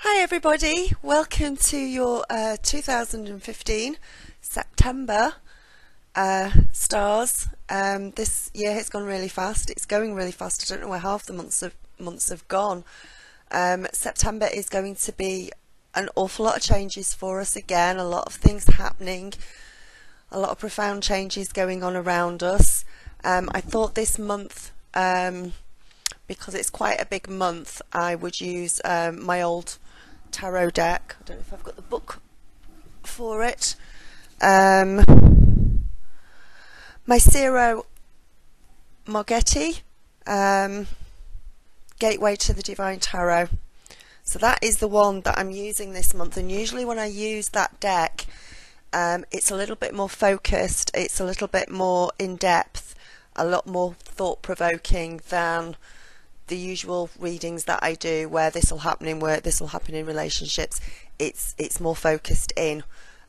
Hi everybody, welcome to your 2015 September stars. This year has gone really fast. It's going really fast. I don't know where half the months have gone. September is going to be an awful lot of changes for us again, a lot of things happening, a lot of profound changes going on around us. I thought this month, because it's quite a big month, I would use my old tarot deck. I don't know if I've got the book for it. My Zero Margetti, Gateway to the Divine Tarot. So that is the one that I'm using this month, and usually when I use that deck, it's a little bit more focused, it's a little bit more in-depth, a lot more thought-provoking than the usual readings that I do, where this will happen in work, this will happen in relationships. It's more focused in.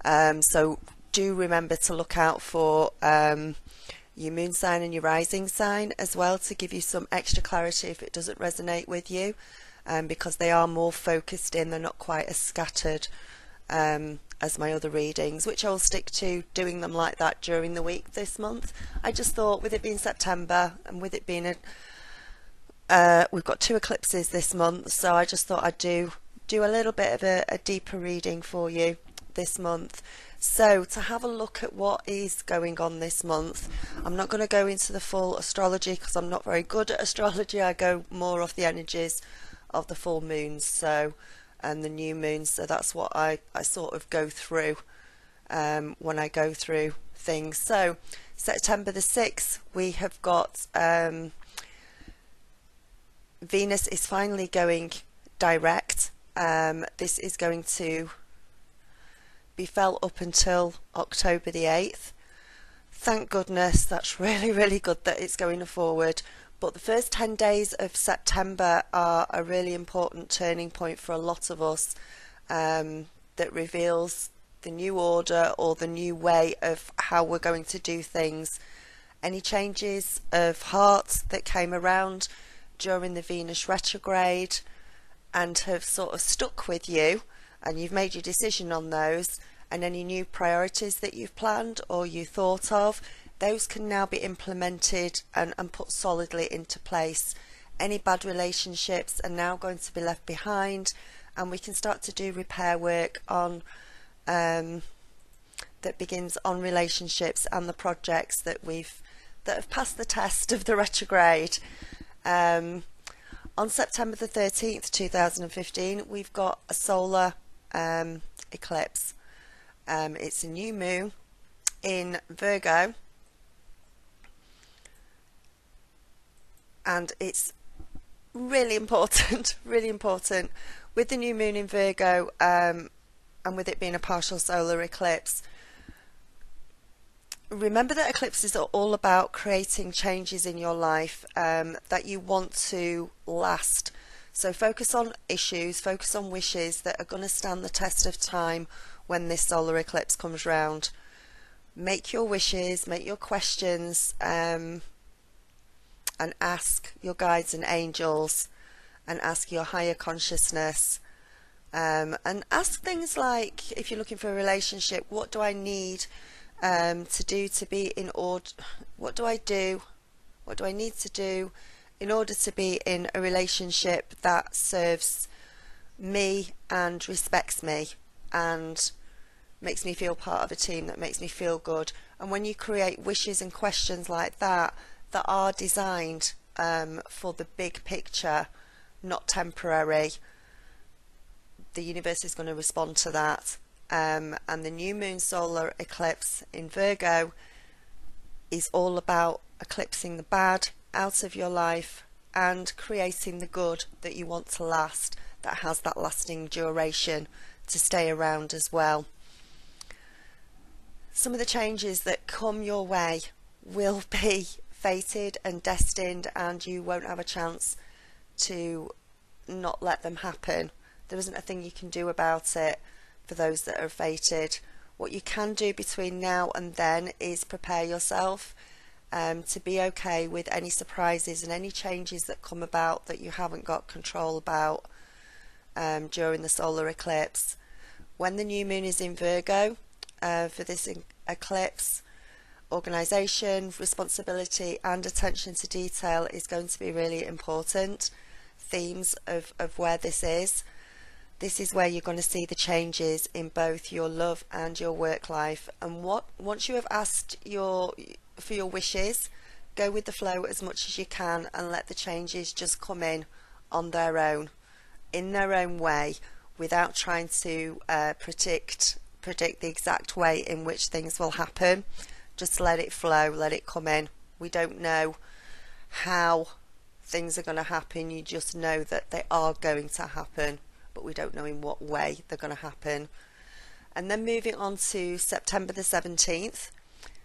So do remember to look out for your moon sign and your rising sign as well, to give you some extra clarity if it doesn't resonate with you, because they are more focused in. They're not quite as scattered as my other readings, which I'll stick to doing them like that during the week this month. I just thought, with it being September and with it being we've got 2 eclipses this month, so I just thought I'd do a little bit of a deeper reading for you this month. So to have a look at what is going on this month, I'm not going to go into the full astrology because I'm not very good at astrology. I go more off the energies of the full moons, so, and the new moons, so that's what I sort of go through when I go through things. So September the 6th, we have got Venus is finally going direct. This is going to be felt up until October the 8th. Thank goodness, that's really good that it's going forward. But the first 10 days of September are a really important turning point for a lot of us, that reveals the new order or the new way of how we're going to do things. Any changes of heart that came around during the Venus retrograde and have sort of stuck with you, and you've made your decision on those, and any new priorities that you've planned or you thought of, those can now be implemented and put solidly into place. Any bad relationships are now going to be left behind, and we can start to do repair work on that begins on relationships and the projects that have passed the test of the retrograde. On September the 13th 2015, we've got a solar eclipse. It's a new moon in Virgo, and it's really important really important with the new moon in Virgo, and with it being a partial solar eclipse. Remember that eclipses are all about creating changes in your life that you want to last. So focus on issues, focus on wishes that are going to stand the test of time when this solar eclipse comes round. Make your wishes, make your questions, and ask your guides and angels, and ask your higher consciousness, and ask things like, if you're looking for a relationship, what do I need to do to be in order? What do I need to do in order to be in a relationship that serves me and respects me and makes me feel part of a team, that makes me feel good? And when you create wishes and questions like that are designed for the big picture, not temporary, the universe is going to respond to that. And the new moon solar eclipse in Virgo is all about eclipsing the bad out of your life and creating the good that you want to last, that has that lasting duration to stay around as well. Some of the changes that come your way will be fated and destined, and you won't have a chance to not let them happen. There isn't a thing you can do about it for those that are fated. What you can do between now and then is prepare yourself to be okay with any surprises and any changes that come about that you haven't got control about. during the solar eclipse. When the new moon is in Virgo for this eclipse, organisation, responsibility and attention to detail is going to be really important themes of where this is. This is where you're going to see the changes in both your love and your work life. And once you have asked for your wishes, go with the flow as much as you can and let the changes just come in on their own, in their own way, without trying to predict the exact way in which things will happen. Just let it flow, let it come in. We don't know how things are going to happen, you just know that they are going to happen, but we don't know in what way they're going to happen. And then moving on to September the 17th.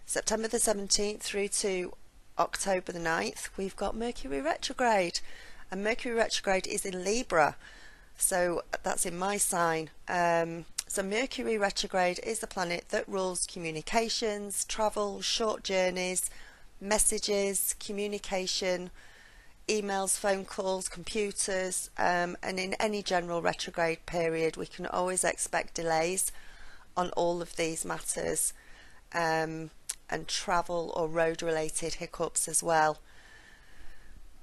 September the 17th through to October the 9th, we've got Mercury retrograde. And Mercury retrograde is in Libra, so that's in my sign. So Mercury retrograde is the planet that rules communications, travel, short journeys, messages, communication, emails, phone calls, computers, and in any general retrograde period we can always expect delays on all of these matters, and travel or road related hiccups as well.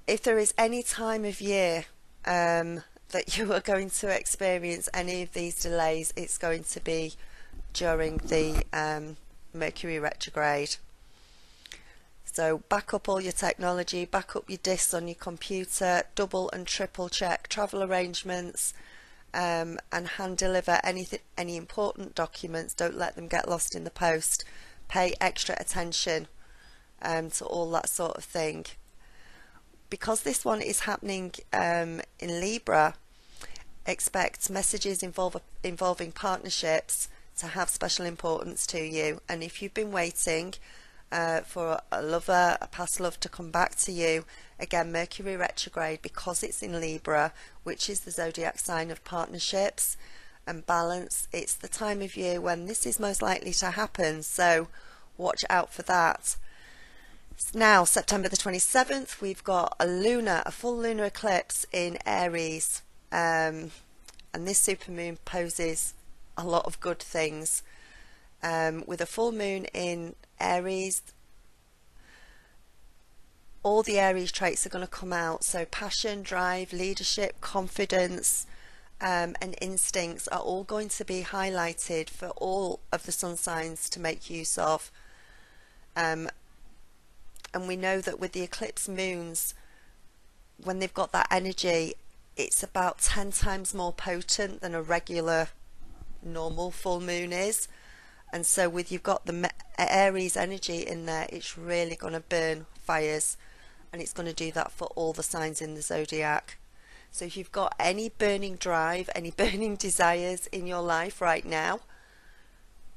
If there is any time of year that you are going to experience any of these delays, it's going to be during the Mercury retrograde. So back up all your technology, back up your disks on your computer, double and triple check travel arrangements, and hand deliver any important documents. Don't let them get lost in the post. Pay extra attention to all that sort of thing. Because this one is happening in Libra, expect messages involving partnerships to have special importance to you. And if you've been waiting for a lover, a past love to come back to you, again, Mercury retrograde, because it's in Libra, which is the zodiac sign of partnerships and balance, it's the time of year when this is most likely to happen, so watch out for that. Now, September the 27th, we've got a full lunar eclipse in Aries, and this supermoon poses a lot of good things. With a full moon in Aries, all the Aries traits are going to come out, so passion, drive, leadership, confidence, and instincts are all going to be highlighted for all of the sun signs to make use of. And we know that with the eclipse moons, when they've got that energy, it's about 10 times more potent than a regular normal full moon is. And so with you've got the Aries energy in there, it's really going to burn fires, and it's going to do that for all the signs in the zodiac. So if you've got any burning drive, any burning desires in your life right now,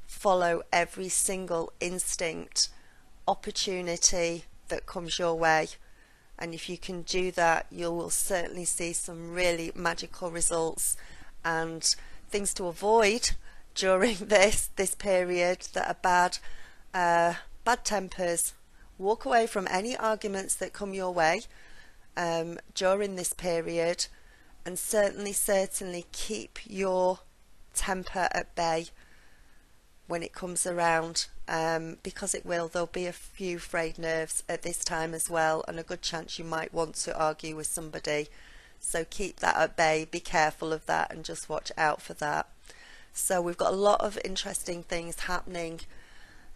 follow every single instinct, opportunity that comes your way, and if you can do that, you will certainly see some really magical results. And things to avoid during this period that are bad tempers. Walk away from any arguments that come your way during this period, and certainly keep your temper at bay when it comes around, because there'll be a few frayed nerves at this time as well, and a good chance you might want to argue with somebody. So keep that at bay, be careful of that, and just watch out for that. So we've got a lot of interesting things happening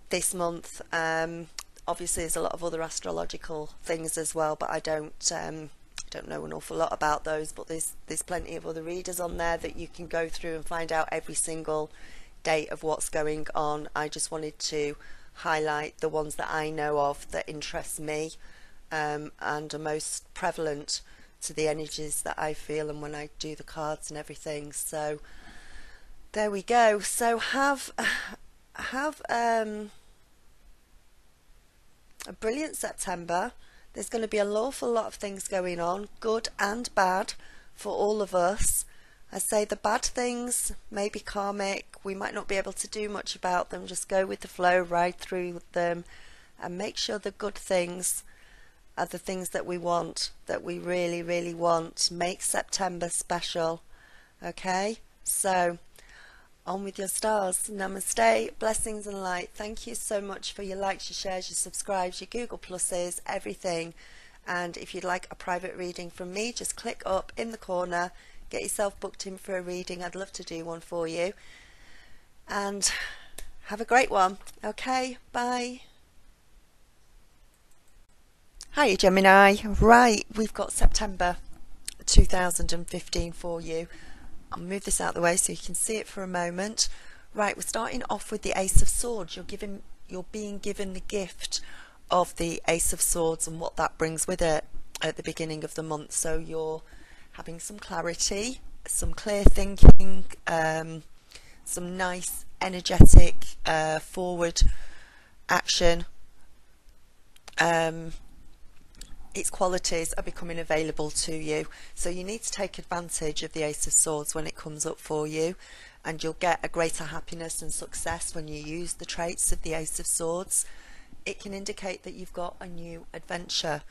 this month. Obviously there's a lot of other astrological things as well, but I don't know an awful lot about those, but there's plenty of other readers on there that you can go through and find out every single date of what's going on. I just wanted to highlight the ones that I know of that interest me, and are most prevalent to the energies that I feel and when I do the cards and everything. So there we go. So have a brilliant September. There's going to be an awful lot of things going on, good and bad, for all of us. I say the bad things may be karmic, we might not be able to do much about them, just go with the flow, ride through them, and make sure the good things are the things that we want, that we really want. Make September special, Okay, so on with your stars. Namaste, blessings and light. Thank you so much for your likes, your shares, your subscribes, your Google Pluses, everything. And if you'd like a private reading from me, just click up in the corner, get yourself booked in for a reading. I'd love to do one for you. And have a great one. Okay, bye. Hiya Gemini. Right, we've got September 2015 for you. I'll move this out of the way so you can see it for a moment. Right, we're starting off with the Ace of Swords. You're being given the gift of the Ace of Swords and what that brings with it at the beginning of the month. So you're having some clarity, some clear thinking, some nice energetic forward action. Its qualities are becoming available to you, so you need to take advantage of the Ace of Swords when it comes up for you, and you'll get a greater happiness and success when you use the traits of the Ace of Swords. It can indicate that you've got a new adventure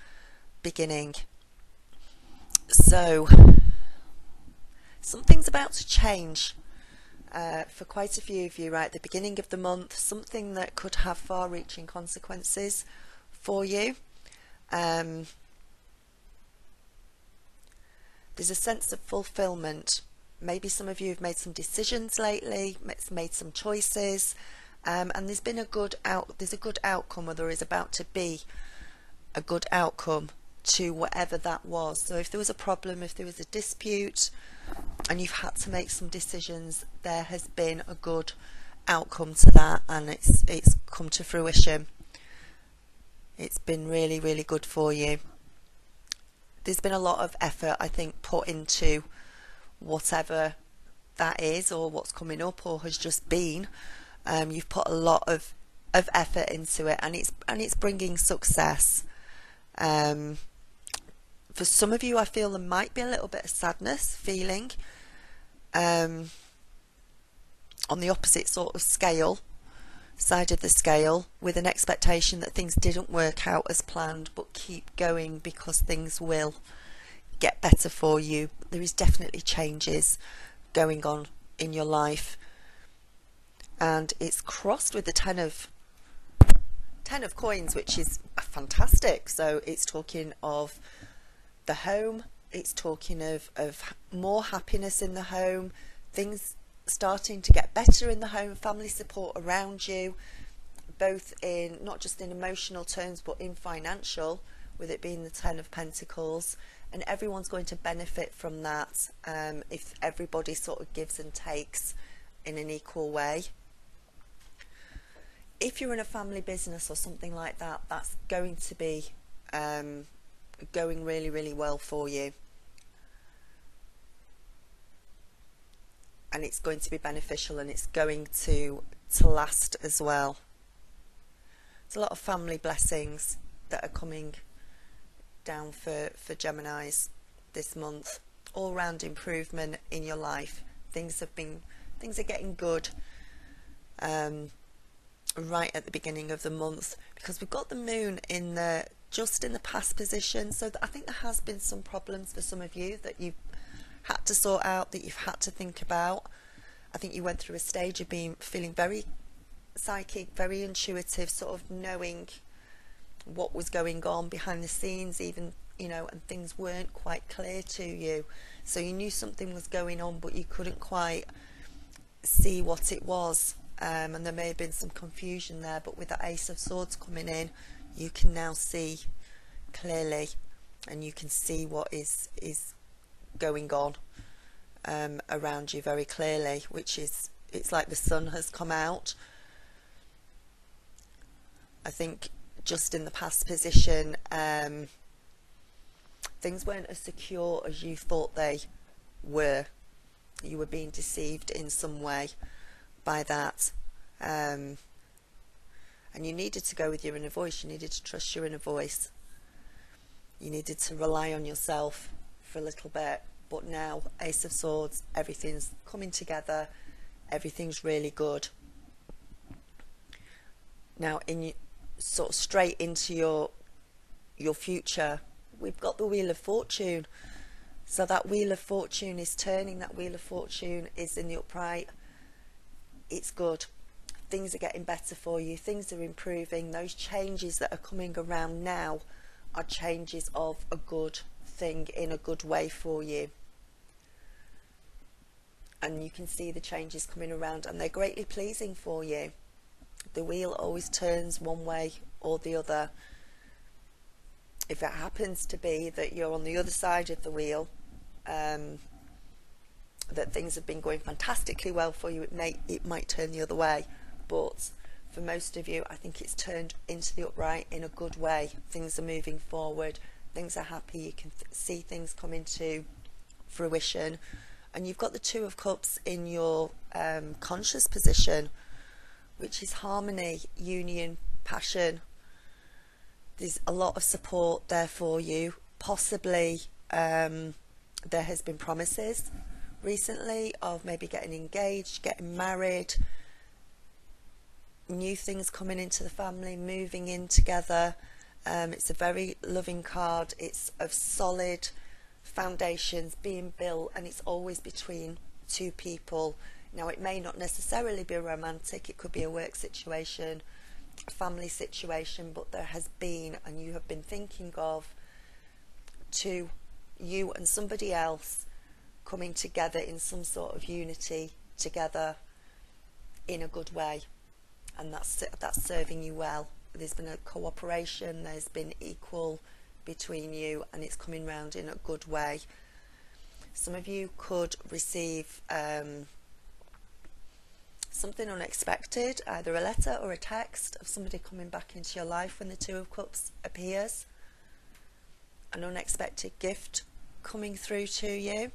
beginning. So something's about to change for quite a few of you right at the beginning of the month, something that could have far-reaching consequences for you. There's a sense of fulfillment. Maybe some of you have made some decisions lately, made some choices, and there's a good outcome, or there is about to be a good outcome to whatever that was. So if there was a problem, if there was a dispute, and you've had to make some decisions, there has been a good outcome to that, and it's come to fruition. It's been really, really good for you. There's been a lot of effort, I think, put into whatever that is, or what's coming up, or has just been. You've put a lot of effort into it, and it's bringing success. For some of you, I feel there might be a little bit of sadness feeling on the opposite sort of side of the scale, with an expectation that things didn't work out as planned, but keep going because things will get better for you. There is definitely changes going on in your life, and it's crossed with the ten of coins, which is fantastic. So it's talking of the home, it's talking of more happiness in the home, things starting to get better in the home, family support around you, both in not just in emotional terms but in financial, with it being the Ten of Pentacles, and everyone's going to benefit from that if everybody sort of gives and takes in an equal way. If you're in a family business or something like that, that's going to be going really, really well for you. And it's going to be beneficial, and it's going to last as well. There's a lot of family blessings that are coming down for Geminis this month. All round improvement in your life. Things are getting good right at the beginning of the month, because we've got the moon just in the past position. So I think there has been some problems for some of you that you've had to sort out, that you've had to think about. I think you went through a stage of feeling very psychic, very intuitive, sort of knowing what was going on behind the scenes, even, and things weren't quite clear to you. So you knew something was going on, but you couldn't quite see what it was. And there may have been some confusion there, but with the Ace of Swords coming in, you can now see clearly, and you can see what is going on around you very clearly, which is, it's like the sun has come out. I think just in the past position, things weren't as secure as you thought they were. You were being deceived in some way by that, and you needed to go with your inner voice. You needed to trust your inner voice. You needed to rely on yourself for a little bit. But now, Ace of Swords, everything's coming together, everything's really good. Now, sort of straight into your future, we've got the Wheel of Fortune. So that Wheel of Fortune is turning, that Wheel of Fortune is in the upright. It's good. Things are getting better for you. Things are improving. Those changes that are coming around now are changes of a good thing, in a good way for you. And you can see the changes coming around, and they're greatly pleasing for you. The wheel always turns one way or the other. If it happens to be that you're on the other side of the wheel, that things have been going fantastically well for you, it might turn the other way. But for most of you, I think it's turned into the upright in a good way. Things are moving forward. Things are happy. You can see things coming to fruition. And you've got the Two of Cups in your conscious position, which is harmony, union, passion. There's a lot of support there for you. Possibly there has been promises recently of maybe getting engaged, getting married, new things coming into the family, moving in together. It's a very loving card. It's of solid foundations being built, and it's always between two people. Now, it may not necessarily be romantic. It could be a work situation, a family situation, but there has been, and you have been thinking of, you and somebody else coming together in some sort of unity together in a good way, and that's serving you well. There's been a cooperation, there's been equal between you, and it's coming round in a good way. Some of you could receive something unexpected, either a letter or a text of somebody coming back into your life when the Two of Cups appears. An unexpected gift coming through to you.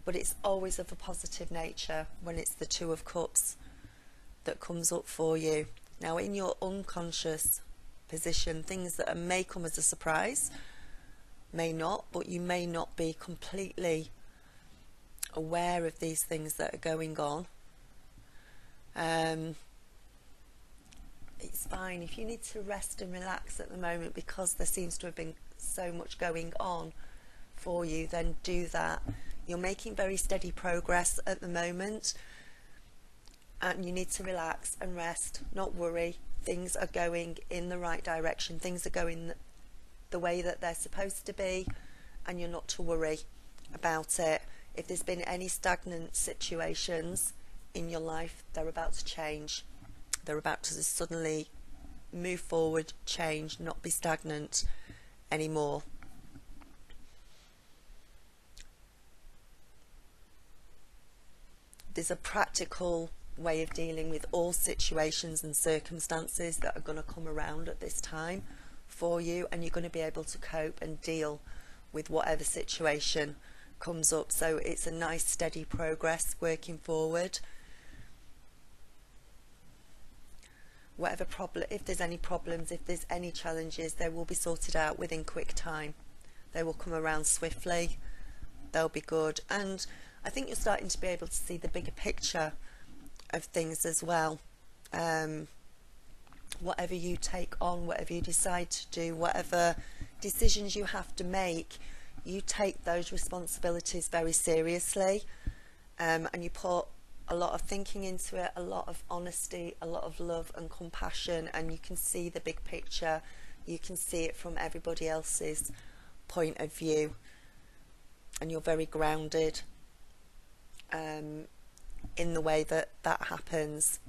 But it's always of a positive nature when it's the Two of Cups that comes up for you. Now, in your unconscious position, things that may come as a surprise, may not, but you may not be completely aware of these things that are going on. It's fine if you need to rest and relax at the moment, because there seems to have been so much going on for you, then do that. You're making very steady progress at the moment, and you need to relax and rest, not worry. Things are going in the right direction. Things are going the way that they're supposed to be, and you're not to worry about it. If there's been any stagnant situations in your life, they're about to change. They're about to suddenly move forward, change, not be stagnant anymore. There's a practical way of dealing with all situations and circumstances that are going to come around at this time for you, and you're going to be able to cope and deal with whatever situation comes up. So it's a nice steady progress working forward. Whatever problem, if there's any problems, if there's any challenges, they will be sorted out within quick time. They will come around swiftly. They'll be good. And I think you're starting to be able to see the bigger picture of things as well. Whatever you take on, whatever you decide to do, whatever decisions you have to make, you take those responsibilities very seriously, and you put a lot of thinking into it, a lot of honesty, a lot of love and compassion, and you can see the big picture. You can see it from everybody else's point of view, and you're very grounded in the way that that happens.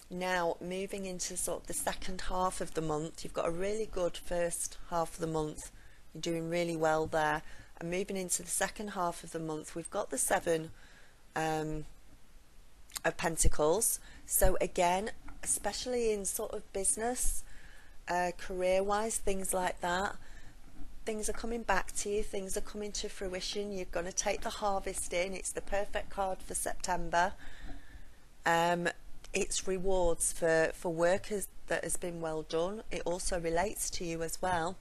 Now, moving into sort of the second half of the month, you've got a really good first half of the month. You're doing really well there. And moving into the second half of the month, we've got the Seven of Pentacles. So again, especially in sort of business, career-wise, things like that, things are coming back to you, things are coming to fruition. You're going to take the harvest in. It's the perfect card for September. It's rewards for work that has been well done. It also relates to you as well.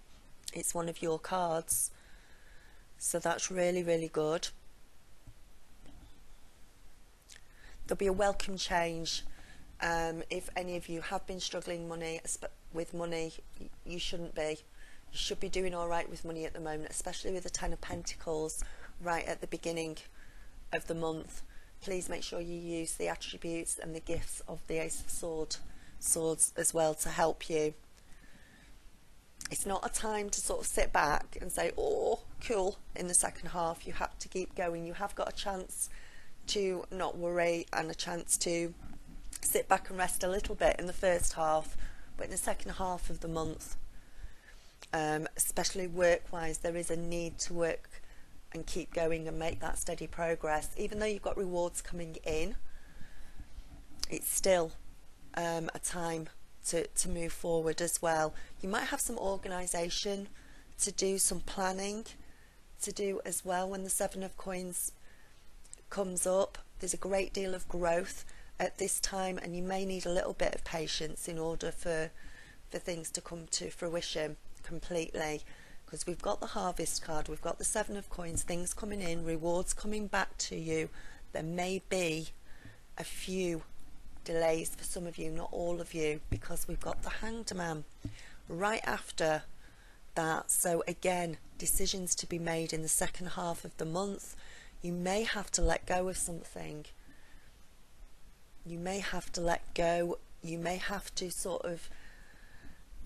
It's one of your cards. So that's really, really good. There'll be a welcome change. If any of you have been struggling with money, you shouldn't be. You should be doing all right with money at the moment, especially with the Ten of Pentacles right at the beginning of the month. Please make sure you use the attributes and the gifts of the Ace of Swords as well to help you. It's not a time to sort of sit back and say, oh, cool, in the second half. You have to keep going. You have got a chance to not worry and a chance to sit back and rest a little bit in the first half, but in the second half of the month, especially work-wise, there is a need to work and keep going and make that steady progress. Even though you've got rewards coming in, it's still a time to move forward as well. You might have some organisation to do, some planning to do as well. When the Seven of Coins comes up, there's a great deal of growth at this time, and you may need a little bit of patience in order for things to come to fruition completely, because we've got the Harvest card, we've got the Seven of Coins, things coming in, rewards coming back to you. There may be a few delays for some of you, not all of you, because we've got the Hanged Man right after that. So again, decisions to be made in the second half of the month. You may have to let go of something. You may have to let go. You may have to sort of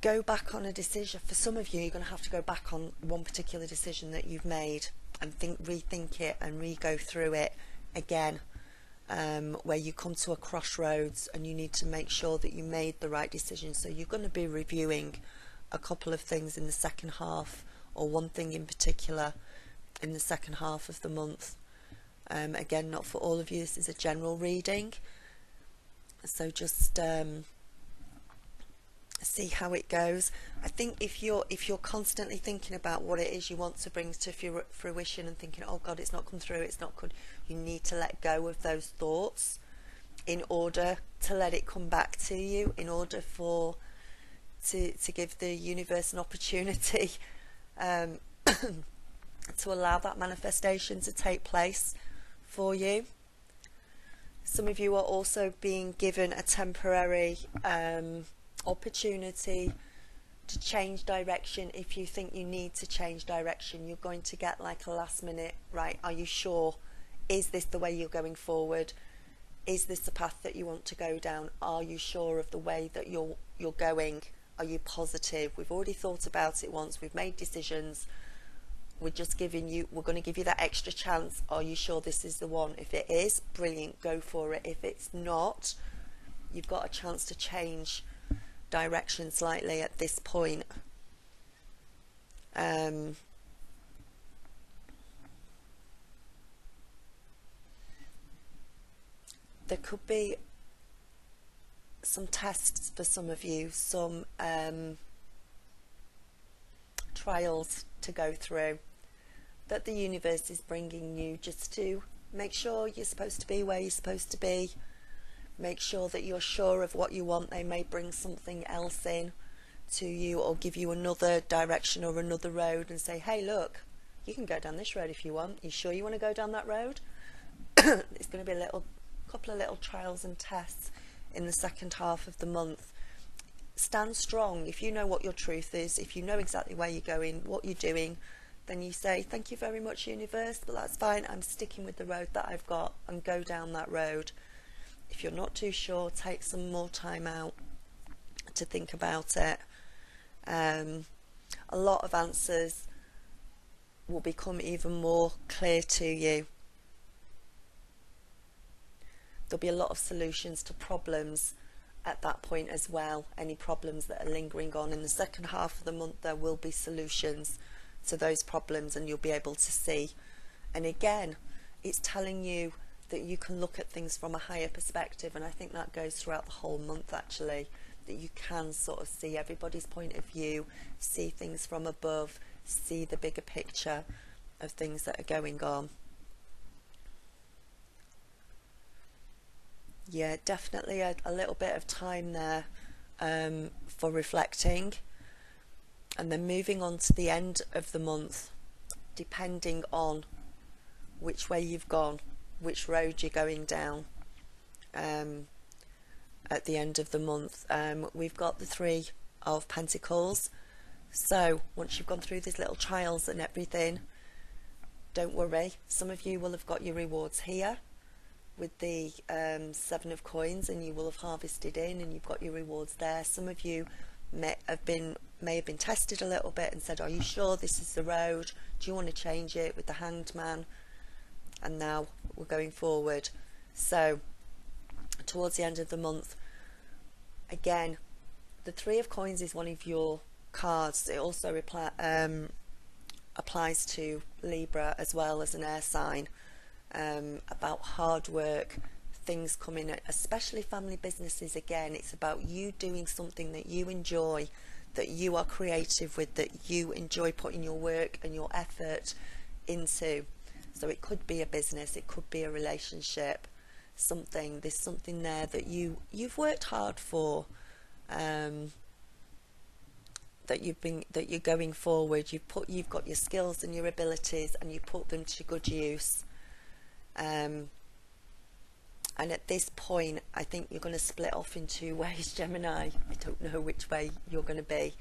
go back on a decision. For some of you, you're going to have to go back on one particular decision that you've made and rethink it and re-go through it again, where you come to a crossroads and you need to make sure that you made the right decision. So you're going to be reviewing a couple of things in the second half, or one thing in particular in the second half of the month. Again, not for all of you, this is a general reading, so just see how it goes. I think if you're constantly thinking about what it is you want to bring to fruition and thinking, oh God, it's not come through, it's not good, you need to let go of those thoughts in order to let it come back to you, in order to give the universe an opportunity to allow that manifestation to take place for you. Some of you are also being given a temporary opportunity to change direction. If you think you need to change direction, you're going to get like a last minute, right, are you sure? Is this the way you're going forward? Is this the path that you want to go down? Are you sure of the way that you're going? Are you positive? We've already thought about it once, we've made decisions, we're just giving you, we're going to give you that extra chance. Are you sure this is the one? If it is, brilliant, go for it. If it's not, you've got a chance to change direction slightly at this point. There could be some tests for some of you, some trials to go through that the universe is bringing you, just to make sure you're supposed to be where you're supposed to be, make sure that you're sure of what you want. They may bring something else in to you, or give you another direction or another road and say, hey look, you can go down this road if you want. You sure you want to go down that road? It's going to be a couple of little trials and tests in the second half of the month. Stand strong. If you know what your truth is, if you know exactly where you're going, what you're doing, then you say, thank you very much, universe, but that's fine, I'm sticking with the road that I've got, and go down that road. If you're not too sure, take some more time out to think about it. A lot of answers will become even more clear to you. There'll be a lot of solutions to problems at that point as well. Any problems that are lingering on in the second half of the month, there will be solutions to those problems, and you'll be able to see. And again, it's telling you that you can look at things from a higher perspective, and I think that goes throughout the whole month actually, that you can sort of see everybody's point of view, see things from above, see the bigger picture of things that are going on. Yeah, definitely a little bit of time there for reflecting, and then moving on to the end of the month, depending on which way you've gone, which road you're going down. At the end of the month, we've got the Three of Pentacles, So once you've gone through these little trials and everything, don't worry. Some of you will have got your rewards here with the 7 of coins, and you will have harvested in and you've got your rewards there. Some of you may have been tested a little bit and said, are you sure this is the road? Do you want to change it, with the Hanged Man? And now we're going forward. So towards the end of the month, again, the 3 of coins is one of your cards. It also applies to Libra as well, as an air sign, about hard work, things coming, especially family businesses. Again, it's about you doing something that you enjoy, that you are creative with, that you enjoy putting your work and your effort into. So it could be a business, it could be a relationship, something. There's something there that you've worked hard for, that you're going forward. You've got your skills and your abilities, and you put them to good use. And at this point, I think you're going to split off in 2 ways, Gemini. I don't know which way you're going to be.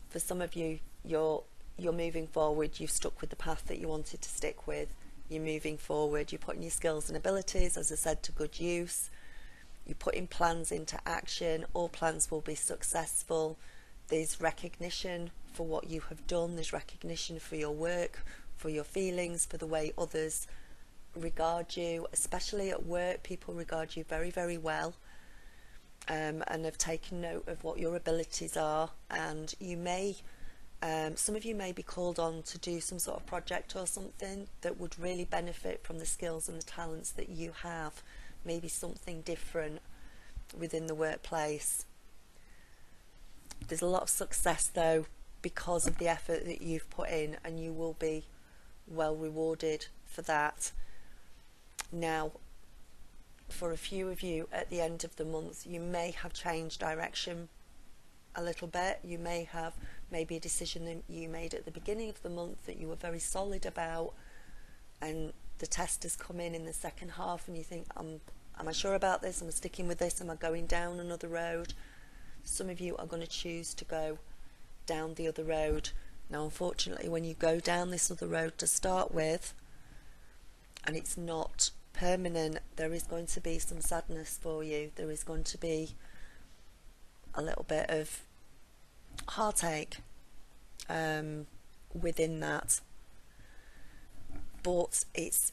For some of you, you're moving forward. You've stuck with the path that you wanted to stick with. You're moving forward. You're putting your skills and abilities, as I said, to good use. You're putting plans into action. All plans will be successful. There's recognition for what you have done. There's recognition for your work, for your feelings, for the way others regard you, especially at work. People regard you very, very well, and have taken note of what your abilities are. And you may, some of you may be called on to do some sort of project or something that would really benefit from the skills and the talents that you have. Maybe something different within the workplace. There's a lot of success though, because of the effort that you've put in, and you will be well rewarded for that. Now, for a few of you at the end of the month, you may have changed direction a little bit. You may have maybe a decision that you made at the beginning of the month that you were very solid about, and the test has come in the second half, and you think, am I sure about this? Am I sticking with this? Am I going down another road? Some of you are going to choose to go down the other road. Now, unfortunately, when you go down this other road to start with, and it's not permanent, there is going to be some sadness for you. There is going to be a little bit of heartache within that. But it's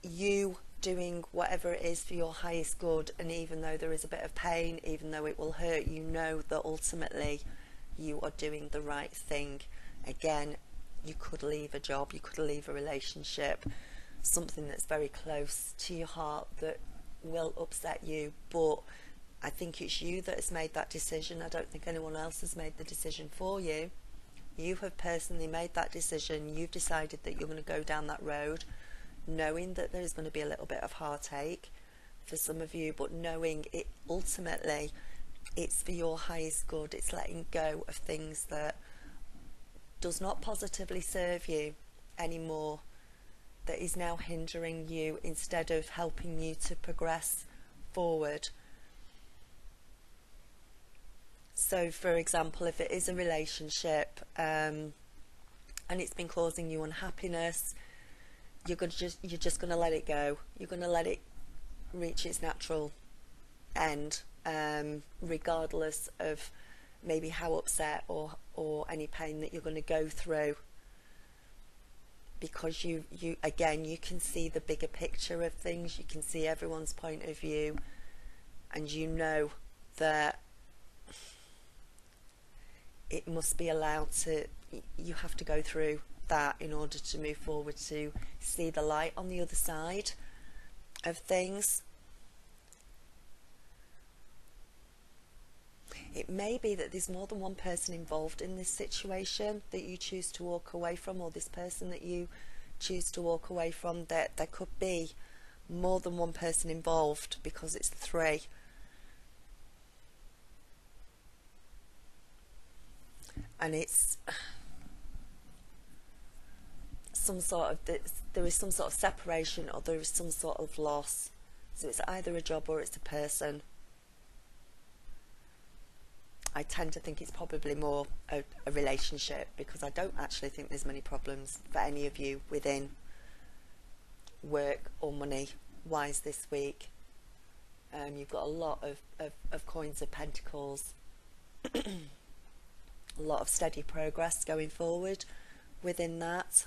you doing whatever it is for your highest good, and even though there is a bit of pain, even though it will hurt, you know that ultimately you are doing the right thing. Again, you could leave a job, you could leave a relationship, something that's very close to your heart that will upset you, but I think it's you that has made that decision. I don't think anyone else has made the decision for you. You have personally made that decision. You've decided that you're going to go down that road, knowing that there's going to be a little bit of heartache for some of you, but knowing it ultimately it's for your highest good. It's letting go of things that does not positively serve you anymore, that is now hindering you instead of helping you to progress forward. So for example, if it is a relationship and it's been causing you unhappiness, you're just going to let it go. You're going to let it reach its natural end, regardless of maybe how upset or any pain that you're going to go through, because you again, you can see the bigger picture of things. You can see everyone's point of view, and you know that it must be allowed to, you have to go through that in order to move forward, to see the light on the other side of things. It may be that there's more than one person involved in this situation that you choose to walk away from, or this person that you choose to walk away from, that there could be more than one person involved, because it's 3. And it's some sort of, there is some sort of separation, or there is some sort of loss. So it's either a job or it's a person. I tend to think it's probably more a relationship, because I don't actually think there's many problems for any of you within work or money wise this week. You've got a lot of coins of pentacles, a lot of steady progress going forward within that.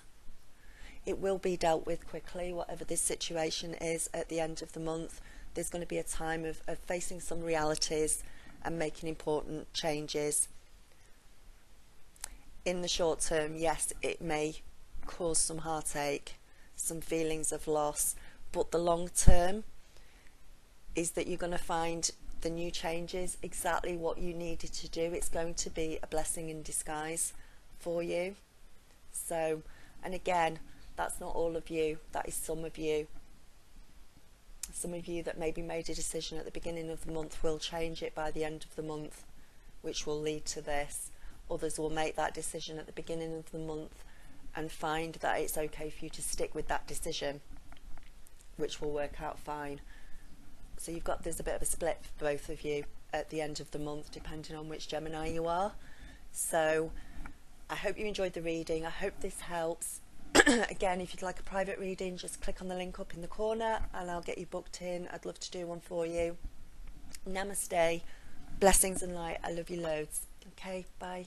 It will be dealt with quickly, whatever this situation is at the end of the month. There's going to be a time of facing some realities and making important changes. In the short term, yes, it may cause some heartache, some feelings of loss, but the long term is that you're going to find the new changes exactly what you needed to do. It's going to be a blessing in disguise for you. So, and again, that's not all of you, that is some of you. Some of you that maybe made a decision at the beginning of the month will change it by the end of the month, which will lead to this. Others will make that decision at the beginning of the month and find that it's okay for you to stick with that decision, which will work out fine. So there's a bit of a split for both of you at the end of the month, depending on which Gemini you are. So I hope you enjoyed the reading. I hope this helps. Again, if you'd like a private reading, just click on the link up in the corner and I'll get you booked in. I'd love to do one for you. Namaste. Blessings and light. I love you loads. Okay, bye.